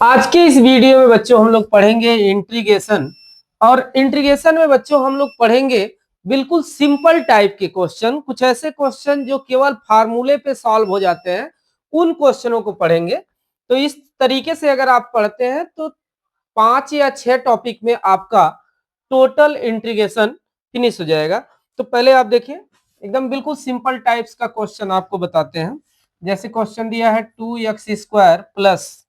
आज के इस वीडियो में बच्चों हम लोग पढ़ेंगे इंटीग्रेशन। और इंटीग्रेशन में बच्चों हम लोग पढ़ेंगे बिल्कुल सिंपल टाइप के क्वेश्चन, कुछ ऐसे क्वेश्चन जो केवल फार्मूले पे सॉल्व हो जाते हैं, उन क्वेश्चनों को पढ़ेंगे। तो इस तरीके से अगर आप पढ़ते हैं तो 5 या 6 टॉपिक में आपका टोटल इंटीग्रेशन फिनिश हो जाएगा। तो पहले आप देखिए, एकदम बिल्कुल सिंपल टाइप्स का क्वेश्चन आपको बताते हैं। जैसे क्वेश्चन दिया है 2x² प्लस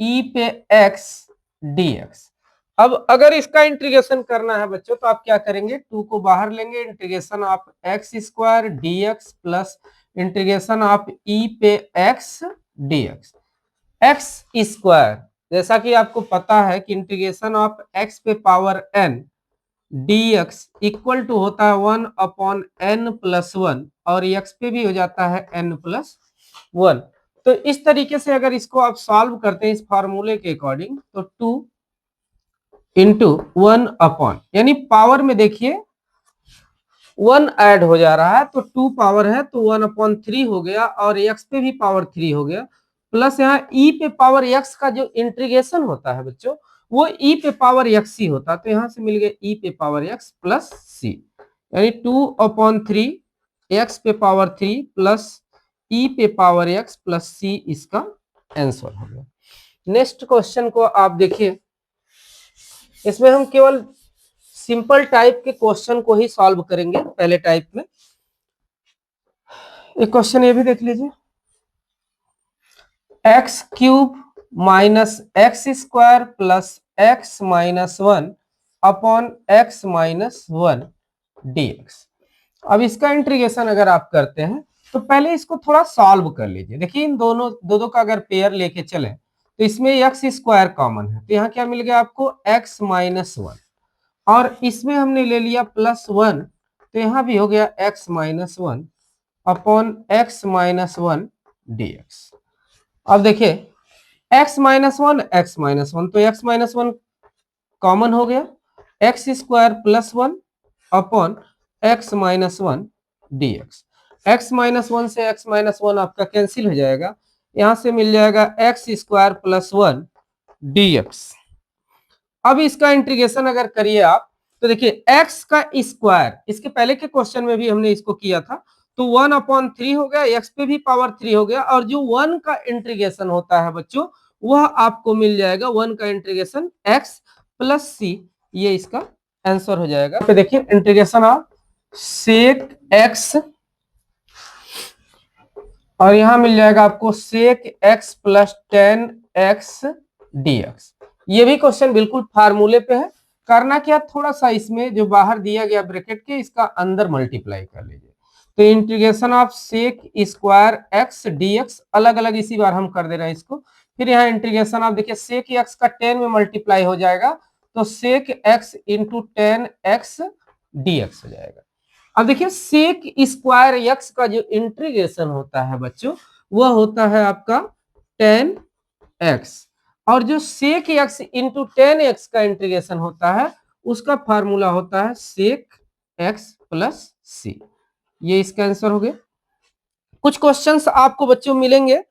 ई पे एक्स डी एक्स। अब अगर इसका इंटीग्रेशन करना है बच्चों तो आप क्या करेंगे, 2 को बाहर लेंगे, integration of x² d x plus integration of e पे x d x. X square, जैसा कि आपको पता है कि इंटीग्रेशन ऑफ x पे power n d x equal to होता है 1/n+1 और x पे भी हो जाता है n+1। तो इस तरीके से अगर इसको आप सॉल्व करते हैं इस फार्मूले के अकॉर्डिंग तो 2 इंटू 1 यानी पावर में देखिए 1 ऐड हो जा रहा है तो 2 पावर है तो 1/3 हो गया और x पे भी पावर 3 हो गया, प्लस यहाँ e पे पावर x का जो इंटीग्रेशन होता है बच्चों वो e पे पावर x ही होता है। तो यहां से मिल गया e पे पावर x प्लस c, यानी 2/3 x पे पावर 3 प्लस e पे पावर x प्लस c इसका आंसर हो गया। नेक्स्ट क्वेश्चन को आप देखिए, इसमें हम केवल सिंपल टाइप के क्वेश्चन को ही सॉल्व करेंगे। पहले टाइप में एक क्वेश्चन ये भी देख लीजिए, x³ minus x² plus x-1/x-1 dx। अब इसका इंटीग्रेशन अगर आप करते हैं तो पहले इसको थोड़ा सॉल्व कर लीजिए। देखिए इन दोनों दो का अगर पेयर लेके चले तो इसमें x² कॉमन है तो यहाँ क्या मिल गया आपको x-1, और इसमें हमने ले लिया +1 तो यहाँ भी हो गया x-1/x-1 dx। अब देखिए x-1 तो x-1 कॉमन हो गया, x² +1/x-1 dx। x-1 से x-1 आपका कैंसिल हो जाएगा, यहां से मिल जाएगा x² +1 dx। अब इसका इंटीग्रेशन अगर करिए आप तो देखिए x का स्क्वायर, इसके पहले के क्वेश्चन में भी हमने इसको किया था तो 1/3 हो गया, x पे भी पावर 3 हो गया, और जो 1 का इंटीग्रेशन होता है बच्चों वह आपको मिल जाएगा 1 का इंटीग्रेशन x प्लस c, ये इसका आंसर हो जाएगा। तो देखिए इंटीग्रेशन ऑफ सेक x, और यहां मिल जाएगा आपको सेक x प्लस 10x dx। ये भी क्वेश्चन बिल्कुल फार्मूले पे है। करना क्या, थोड़ा सा इसमें जो बाहर दिया गया ब्रैकेट के इसका अंदर मल्टीप्लाई कर लीजिए। तो integration of sec square x dx, अलग अलग इसी बार हम कर दे रहे हैं इसको। फिर यहाँ इंटीग्रेशन ऑफ देखिए सेक x का 10 में मल्टीप्लाई हो जाएगा तो सेक x इंटू 10x dx हो जाएगा। अब देखिए सेक स्क्वायर एक्स का जो इंटीग्रेशन होता है बच्चों वह होता है आपका 10x, और जो सेक एक्स इंटू 10x का इंटीग्रेशन होता है उसका फार्मूला होता है सेक x प्लस c। ये इसका आंसर हो गया। कुछ क्वेश्चंस आपको बच्चों मिलेंगे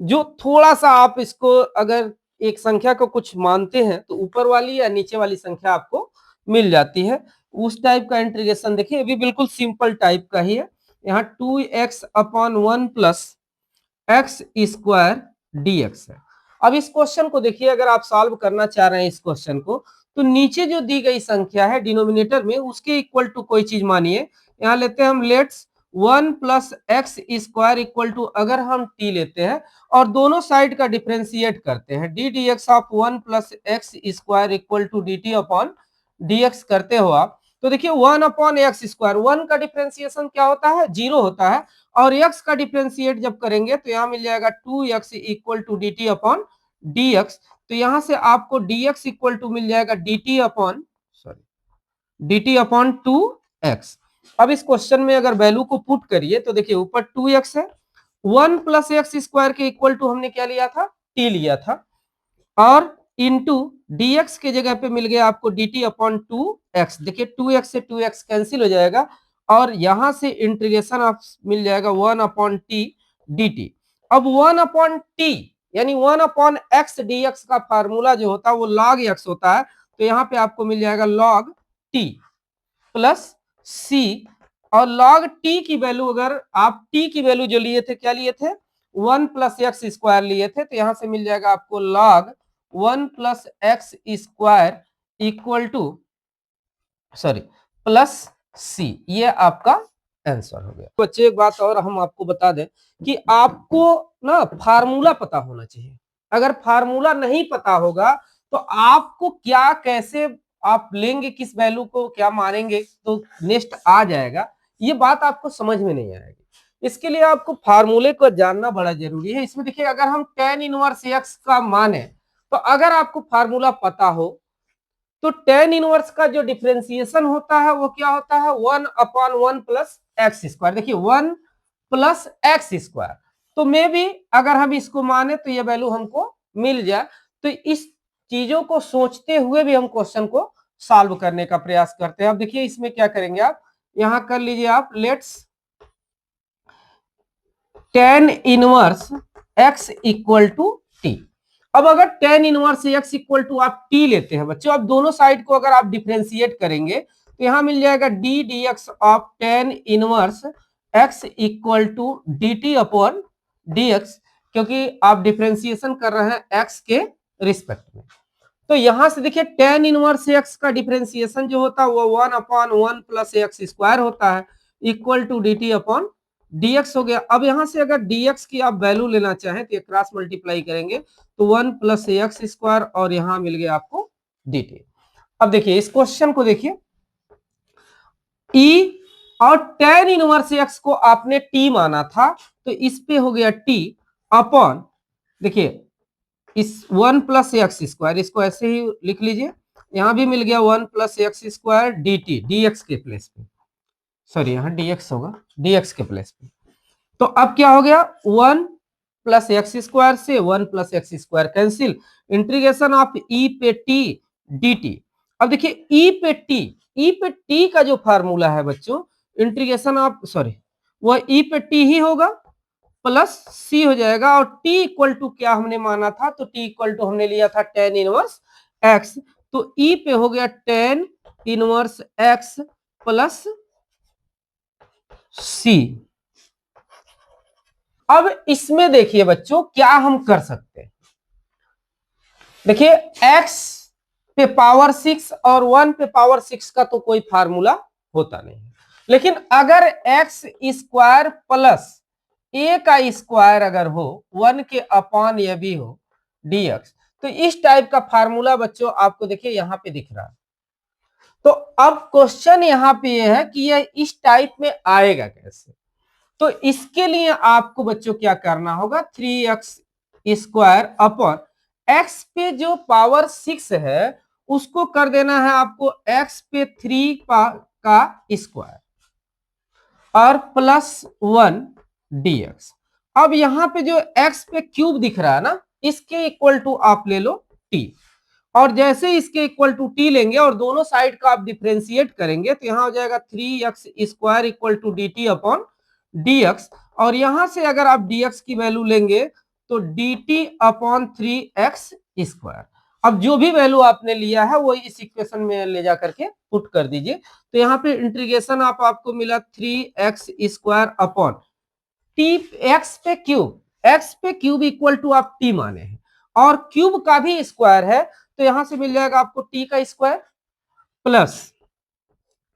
जो थोड़ा सा आप इसको अगर एक संख्या को कुछ मानते हैं तो ऊपर वाली या नीचे वाली संख्या आपको मिल जाती है, उस टाइप का इंटीग्रेशन देखिए ये भी बिल्कुल सिंपल टाइप का ही है। यहाँ 2x/1 प्लस x² dx है। अब इस क्वेश्चन को देखिए, अगर आप सॉल्व करना चाह रहे हैं इस क्वेश्चन को तो नीचे जो दी गई संख्या है डिनोमिनेटर में उसके इक्वल टू कोई चीज मानिए। यहाँ लेते हैं हम let's 1 plus x² equal to, अगर हम t लेते हैं और दोनों साइड का डिफ्रेंशिएट करते हैं d d x of 1 plus x² equal to d t upon dx करते हो आप, तो देखिए 1/x², 1 का डिफ्रेंसिएशन क्या होता है, 0 होता है, और x का डिफ्रेंशिएट जब करेंगे तो यहाँ मिल जाएगा 2x equal to d t upon d x. तो यहां से आपको dx इक्वल टू मिल जाएगा dt अपॉन 2x। अब इस क्वेश्चन में अगर वैल्यू को पुट करिए तो देखिए ऊपर 2x है, 1 प्लस x² के इक्वल टू हमने क्या लिया था, t लिया था, और इंटू dx के जगह पे मिल गया आपको dt अपॉन 2x। देखिए 2x से 2x कैंसिल हो जाएगा और यहां से इंटीग्रेशन ऑफ मिल जाएगा 1/t dt। अब 1/t यानी 1/x का फार्मूला जो होता है वो log x होता है, तो यहाँ पे आपको मिल जाएगा log t प्लस c, और log t की वैल्यू अगर आप t की वैल्यू जो लिए थे, क्या लिए थे, 1 प्लस एक्स स्क्वायर लिए थे, तो यहां से मिल जाएगा आपको log 1 plus x square equal to sorry plus c, ये आपका आंसर हो गया। बच्चे एक बात और हम आपको बता दें कि आपको ना फार्मूला पता होना चाहिए। अगर फार्मूला नहीं पता होगा तो आपको क्या कैसे आप लेंगे, किस वैल्यू को क्या मानेंगे, तो नेक्स्ट आ जाएगा, ये बात आपको समझ में नहीं आएगी। इसके लिए आपको फार्मूले को जानना बड़ा जरूरी है। इसमें देखिए, अगर हम tan इनवर्स x का माने, तो अगर आपको फार्मूला पता हो तो tan इनवर्स का जो डिफरेंशिएशन होता है वो क्या होता है, 1/1 प्लस एक्स स्क्वायर। देखिए 1 प्लस एक्स स्क्वायर, तो मे भी अगर हम इसको माने तो ये वैल्यू हमको मिल जाए। तो इस चीजों को सोचते हुए भी हम क्वेश्चन को सॉल्व करने का प्रयास करते हैं। अब देखिए इसमें क्या करेंगे आप, यहां कर लीजिए आप, let's tan inverse x equal to t. अब अगर tan inverse x equal to आप t लेते हैं बच्चों, अब दोनों साइड को अगर आप डिफरेंशिएट करेंगे तो यहां मिल जाएगा d dx of tan inverse x equal to dt upon dx, क्योंकि आप डिफरेंशिएशन कर रहे हैं x के रिस्पेक्ट में। तो यहां से देखिए tan इनवर्स x का डिफरेंशिएशन जो होता है वो 1/1 प्लस एक्स स्क्वायर होता है equal to dt upon dx हो गया। अब यहां से अगर dx की आप वैल्यू लेना चाहें तो क्रॉस मल्टीप्लाई करेंगे तो 1 प्लस एक्स स्क्वायर, और यहां मिल गया आपको dt। अब देखिए इस क्वेश्चन को देखिए, e और tan इनवर्स x को आपने t माना था, तो इस पे हो गया t अपॉन, देखिए इस 1 प्लस एक्स स्क्वायर, इसको ऐसे ही लिख लीजिए, यहां भी मिल गया 1 plus x square D T, dx के प्लेस पे, सॉरी यहां dx होगा, dx के प्लेस पे। तो अब क्या हो गया, 1 प्लस एक्स स्क्वायर से 1 plus x square cancel, integration of e पे टी डी टी। अब देखिए ई पे टी का जो फार्मूला है बच्चों, इंटीग्रेशन ऑफ सॉरी वह ई पे टी ही होगा, प्लस सी हो जाएगा, और t इक्वल टू क्या हमने माना था, तो t इक्वल टू हमने लिया था tan इनवर्स x, तो e पे हो गया tan इनवर्स x प्लस सी। अब इसमें देखिए बच्चों क्या हम कर सकते हैं, देखिए x पे पावर 6 और 1 पे पावर 6 का तो कोई फार्मूला होता नहीं, लेकिन अगर x स्क्वायर प्लस a का स्क्वायर अगर हो 1 के अपॉन ये भी हो dx, तो इस टाइप का फार्मूला बच्चों आपको देखिए यहां पे दिख रहा है। तो अब क्वेश्चन यहां पे ये है कि यह इस टाइप में आएगा कैसे, तो इसके लिए आपको बच्चों क्या करना होगा, 3x स्क्वायर अपॉन x पे जो पावर 6 है उसको कर देना है आपको x पे 3 का स्क्वायर और प्लस 1 dx। अब यहां पे जो x पे क्यूब दिख रहा है ना, इसके इक्वल टू आप ले लो t, और जैसे इसके इक्वल टू t लेंगे और दोनों साइड का आप डिफरेंशिएट करेंगे तो यहां हो जाएगा 3x square equal to dt upon dx, और यहां से अगर आप dx की वैल्यू लेंगे तो dt अपॉन 3x स्क्वायर। अब जो भी वैल्यू आपने लिया है वो इस इक्वेशन में ले जा करके पुट कर दीजिए, तो यहाँ पे इंटीग्रेशन आप आपको मिला 3x square upon T, x पे क्यूब इक्वल टू आप टी माने हैं, और क्यूब का भी स्क्वायर है, तो यहां से मिल जाएगा आपको टी का स्क्वायर प्लस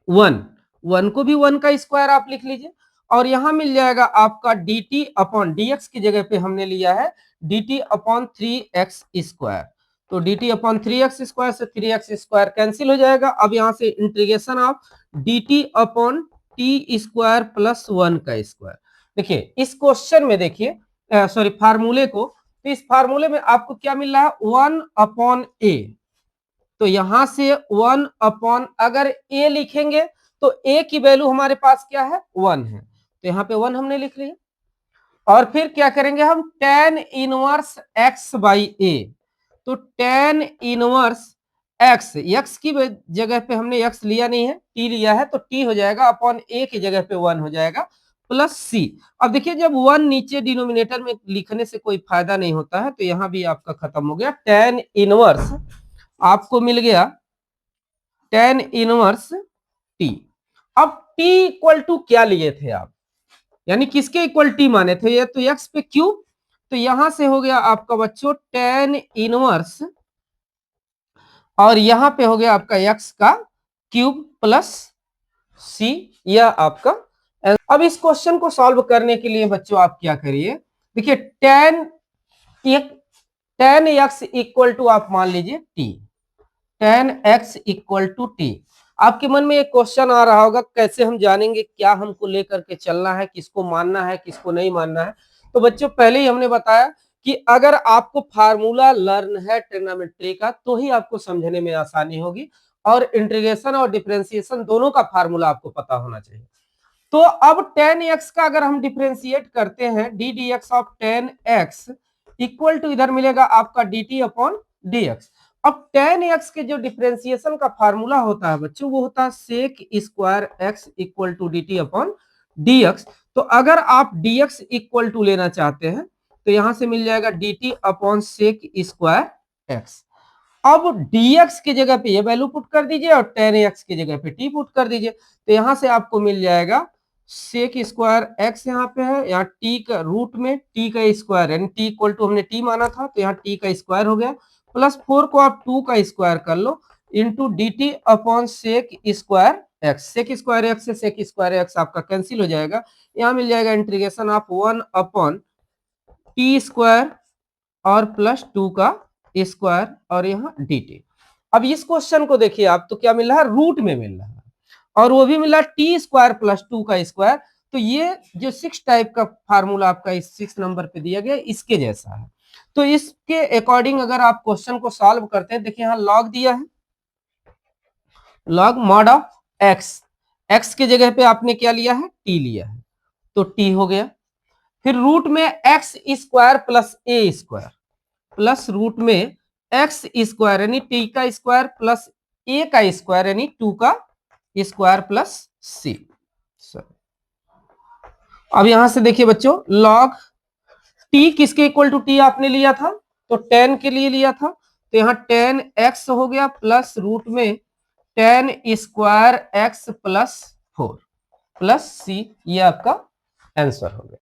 1 को भी 1 का स्क्वायर आप लिख लीजिए, और यहां मिल जाएगा आपका dt अपॉन dx की जगह पे हमने लिया है dt अपॉन 3x स्क्वायर, तो dt अपॉन 3x स्क्वायर से 3x स्क्वायर कैंसिल हो जाएगा। अब यहां से integration of dt upon t square plus 1 का स्क्वायर। देखिए इस क्वेश्चन में देखिए सॉरी फार्मूले को, तो इस फार्मूले में आपको क्या मिल रहा है, 1 अपॉन ए, तो यहां से 1 अपॉन अगर a लिखेंगे तो a की वैल्यू हमारे पास क्या है, 1 है, तो यहाँ पे 1 हमने लिख लिया, और फिर क्या करेंगे हम, tan inverse x by a, तो tan इनवर्स x की जगह पे हमने x लिया नहीं है, t लिया है, तो t हो जाएगा अपॉन a की जगह पे 1 हो जाएगा, प्लस सी। अब देखिए जब 1 नीचे डिनोमिनेटर में लिखने से कोई फायदा नहीं होता है, तो यहां भी आपका खत्म हो गया। टेन इनवर्स आपको मिल गया टेन इनवर्स टी। अब टी इक्वल टू क्या लिए थे आप, यानी किसके इक्वल टी माने थे, ये तो एक्स पे क्यूब, तो यहां से हो गया आपका बच्चों टेन इनवर्स, और यहां पे हो गया आपका एक्स का क्यूब प्लस सी, यह आपका। अब इस क्वेश्चन को सॉल्व करने के लिए बच्चों आप क्या करिए, देखिए टेन एक्स इक्वल टू आप मान लीजिए t, tan x equal to t. आपके मन में एक क्वेश्चन आ रहा होगा, कैसे हम जानेंगे क्या हमको लेकर के चलना है, किसको मानना है किसको नहीं मानना है। तो बच्चों पहले ही हमने बताया कि अगर आपको फार्मूला लर्न है ट्रिग्नोमेट्री का, तो ही आपको समझने में आसानी होगी, और इंटीग्रेशन और डिफरेंशिएशन दोनों का फार्मूला आपको पता होना चाहिए। तो अब टेन एक्स का अगर हम डिफरेंशिएट करते हैं, d d x of tan x equal to इधर मिलेगा आपका d t upon d x. अब टेन एक्स के जो डिफरेंशिएशन का फार्मूला होता है बच्चों, वो होता है sec square x equal to d t upon d x. तो अगर आप डी एक्स इक्वल टू लेना चाहते हैं, तो यहां से मिल जाएगा d t upon sec square x. अब dx की जगह पे ये वैल्यू पुट कर दीजिए, और टेन एक्स की जगह पे t पुट कर दीजिए, तो यहां से आपको मिल जाएगा सेक स्क्वायर एक्स यहाँ पे है, यहाँ t का रूट में t का स्क्वायर, यानी t इक्वल टू हमने t माना था, तो यहाँ t का स्क्वायर हो गया, प्लस 4 को आप 2 का स्क्वायर कर लो, into d t upon sec square x. Sec square x से सेक स्क्वायर एक्स आपका कैंसिल हो जाएगा, यहाँ मिल जाएगा integration of 1 upon t square और प्लस 2 का स्क्वायर, और यहाँ डी टी। अब इस क्वेश्चन को देखिए आप, तो क्या मिल रहा है, रूट में मिल रहा है, और वो भी मिला टी स्क्वायर प्लस 2 का स्क्वायर। तो ये जो 6 टाइप का फार्मूला आपका इस 6 नंबर पे दिया गया, इसके जैसा है। तो इसके अकॉर्डिंग अगर आप क्वेश्चन को सॉल्व करते हैं, देखिए यहाँ लॉग दिया है, log mod of x, x की जगह पे आपने क्या लिया है, टी लिया है, तो टी हो गया। फिर रूट में एक्स स्क्वायर प्लस ए स्क्वायर, प्लस रूट में एक्स स्क्वायर यानी टी का स्क्वायर प्लस ए का स्क्वायर यानी 2 का स्क्वायर प्लस सी। अब यहां से देखिए बच्चों, लॉग टी किसके इक्वल टू टी आपने लिया था, तो 10 के लिए लिया था, तो यहाँ 10 एक्स हो गया प्लस रूट में 10 square x plus 4 plus c, ये आपका आंसर हो गया।